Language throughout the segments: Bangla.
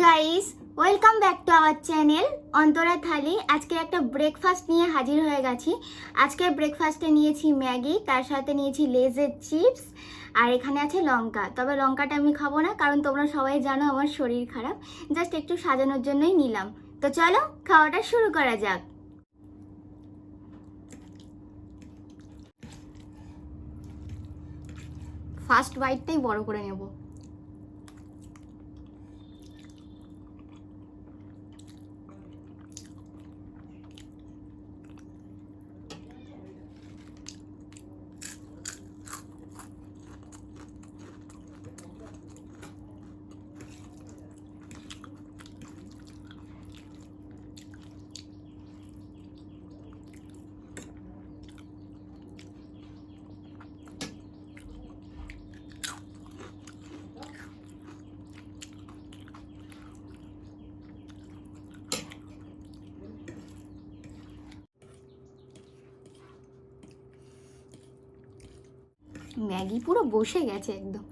Guys, welcome back to our channel Antara Thali. আজকে একটা ব্রেকফাস্ট নিয়ে হাজির হয়ে গেছি। আজকে ব্রেকফাস্টে নিয়েছি ম্যাগি, তার সাথে নিয়েছি লেজের চিপস, আর এখানে আছে লঙ্কা। তবে লঙ্কাটা আমি খাবো না, কারণ তোমরা সবাই জানো আমার শরীর খারাপ। জাস্ট একটু সাজানোর জন্যই নিলাম। তো চলো খাওয়াটা শুরু করা যাক। ফার্স্ট বাইটটাই বড় করে নেব। ম্যাগি পুরো বসে গেছে একদম।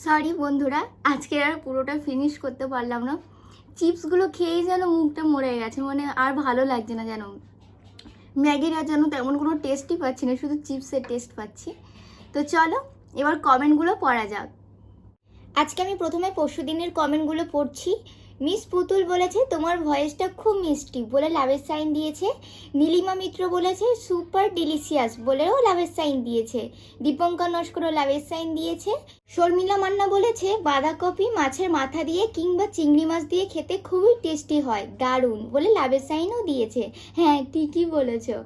সরি বন্ধুরা, আজকে আর পুরোটা ফিনিশ করতে পারলাম না। চিপসগুলো খেয়েই যেন মুখটা মরে গেছে, মানে আর ভালো লাগছে না যেন। ম্যাগির আর যেন তেমন কোনো টেস্টই পাচ্ছি না, শুধু চিপসের টেস্ট পাচ্ছি। তো চলো এবার কমেন্টগুলো পড়া যাক। আজকে আমি প্রথমে পরশুদিনের কমেন্টগুলো পড়ছি। মিস পুতুল বলেছে তোমার ভয়েসটা খুব মিষ্টি বলে লাভের সাইন দিয়েছে। নীলিমা মিত্র বলেছে সুপার ডিলিশিয়াস বলেও লাভের সাইন দিয়েছে। দীপঙ্কর নস্করও লাভের সাইন দিয়েছে। শর্মিলা মান্না বলেছে বাঁধাকপি মাছের মাথা দিয়ে কিংবা চিংড়ি মাছ দিয়ে খেতে খুবই টেস্টি হয়, দারুণ বলে লাভের সাইনও দিয়েছে। হ্যাঁ ঠিকই বলেছো।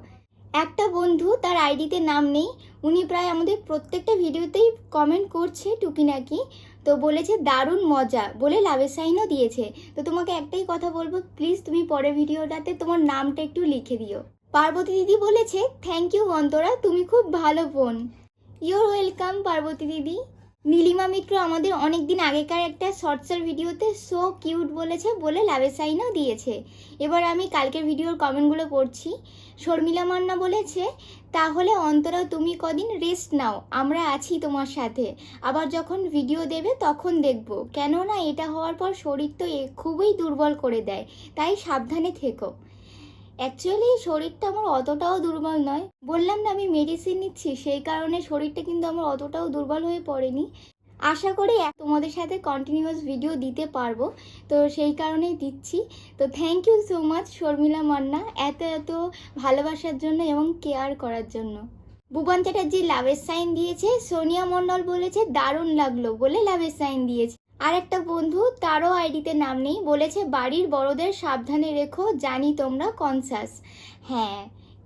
একটা বন্ধু, তার আইডিতে নাম নেই, উনি প্রায় আমাদের প্রত্যেকটা ভিডিওতেই কমেন্ট করছে টুকিনাকি, তো বলেছে দারুণ মজা বলে লাভের সাইনও দিয়েছে। তো তোমাকে একটাই কথা বলবো, প্লিজ তুমি পরের ভিডিওটাতে তোমার নামটা একটু লিখে দিও। পার্বতী দিদি বলেছে থ্যাংক ইউ অন্তরা, তুমি খুব ভালো বোন। ইউর ওয়েলকাম পার্বতী দিদি। নীলিমা মিত্র আমাদের অনেক দিন আগেকার একটা শর্টসের ভিডিওতে সো কিউট বলেছে বলে লাভের সাইনও দিয়েছে। এবার আমি কালকের ভিডিওর কমেন্টগুলো পড়ছি। শর্মিলা মান্না বলেছে তাহলে অন্তরা তুমি কদিন রেস্ট নাও, আমরা আছি তোমার সাথে, আবার যখন ভিডিও দেবে তখন দেখব, কেননা এটা হওয়ার পর শরীর তো খুবই দুর্বল করে দেয়, তাই সাবধানে থেকো। অ্যাকচুয়ালি শরীরটা আমার অতটাও দুর্বল নয়, বললাম না আমি মেডিসিন নিচ্ছি, সেই কারণে শরীরটা কিন্তু আমার অতটাও দুর্বল হয়ে পড়েনি। আশা করি তোমাদের সাথে কন্টিনিউয়াস ভিডিও দিতে পারবো, তো সেই কারণেই দিচ্ছি। তো thank you so much Sharmila Manna, এত ভালোবাসার জন্য এবং কেয়ার করার জন্য। ভুবন চ্যাটার্জি লাভের সাইন দিয়েছে। সোনিয়া মণ্ডল বলেছে দারুণ লাগলো বলে লাভের সাইন দিয়েছে। আর একটা বন্ধু, তারও আইডিতে নাম নেই, বলেছে বাড়ির বড়দের সাবধানে রেখো, জানি তোমরা কনসাস। হ্যাঁ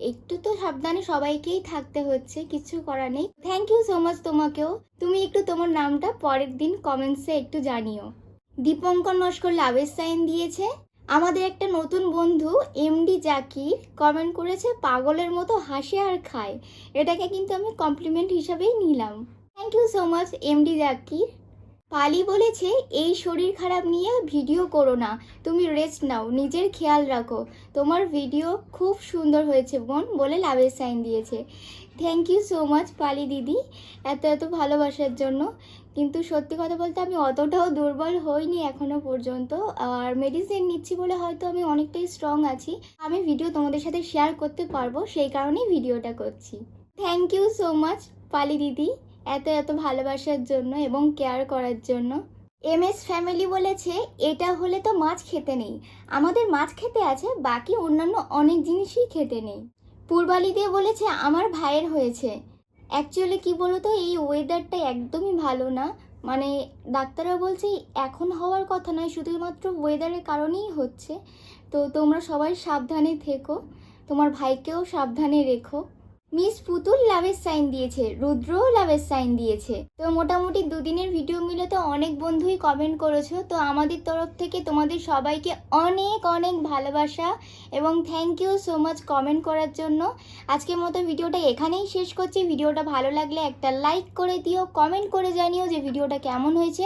একটু তো সাবধানে সবাইকেই থাকতে হচ্ছে, কিছু করার নেই। থ্যাংক ইউ সো মাচ তোমাকেও, তুমি একটু তোমার নামটা পরের দিন কমেন্টসে একটু জানিও। দীপঙ্কর নস্কর লাভের সাইন দিয়েছে। আমাদের একটা নতুন বন্ধু এমডি জাকির কমেন্ট করেছে পাগলের মতো হাসে আর খায়, এটাকে কিন্তু আমি কমপ্লিমেন্ট হিসাবেই নিলাম। Thank you so much MD Zakir. Pali বলেছে এই শরীর খারাপ নিয়ে ভিডিও করো না, তুমি রেস্ট নাও, নিজের খেয়াল রাখো, তোমার ভিডিও খুব সুন্দর হয়েছে বোন বলে লাভের সাইন দিয়েছে। থ্যাংক ইউ সো মাচ পালি দিদি এত ভালোবাসার জন্য। কিন্তু সত্যি কথা বলতে আমি অতটাও দুর্বল হইনি এখনো পর্যন্ত, আর মেডিসিন নিচ্ছি বলে হয়তো আমি অনেকটাই স্ট্রং আছি, আমি ভিডিও তোমাদের সাথে শেয়ার করতে পারবো, সেই কারণেই ভিডিওটা করছি। থ্যাংক ইউ সো মাচ পালি দিদি এত ভালোবাসার জন্য এবং কেয়ার করার জন্য। এমএস ফ্যামিলি বলেছে এটা হলে তো মাছ খেতে নেই, আমাদের মাছ খেতে আছে, বাকি অন্যান্য অনেক জিনিসই খেতে নেই। পূর্বালি দিয়ে বলেছে আমার ভাইয়ের হয়েছে। অ্যাকচুয়ালি কি বলতো, এই ওয়েদারটা একদমই ভালো না, মানে ডাক্তাররা বলছে এখন হওয়ার কথা নয়, শুধুমাত্র ওয়েদারের কারণেই হচ্ছে। তো তোমরা সবাই সাবধানে থেকো, তোমার ভাইকেও সাবধানে রেখো। মিস পুতুল লাভের সাইন দিয়েছে, রুদ্রও লাভের সাইন দিয়েছে। তো মোটামুটি দুদিনের ভিডিও মিলে তো অনেক বন্ধুই কমেন্ট করেছো, তো আমাদের তরফ থেকে তোমাদের সবাইকে অনেক ভালোবাসা এবং thank you so much comment করার জন্য। আজকের মতো ভিডিওটা এখানেই শেষ করছি। ভিডিওটা ভালো লাগলে একটা লাইক করে দিও, কমেন্ট করে জানিও যে ভিডিওটা কেমন হয়েছে,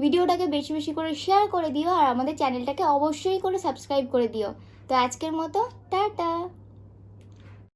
ভিডিওটাকে বেশি করে শেয়ার করে দিও, আর আমাদের চ্যানেলটাকে অবশ্যই করে সাবস্ক্রাইব করে দিও। তো আজকের মতো টাটা।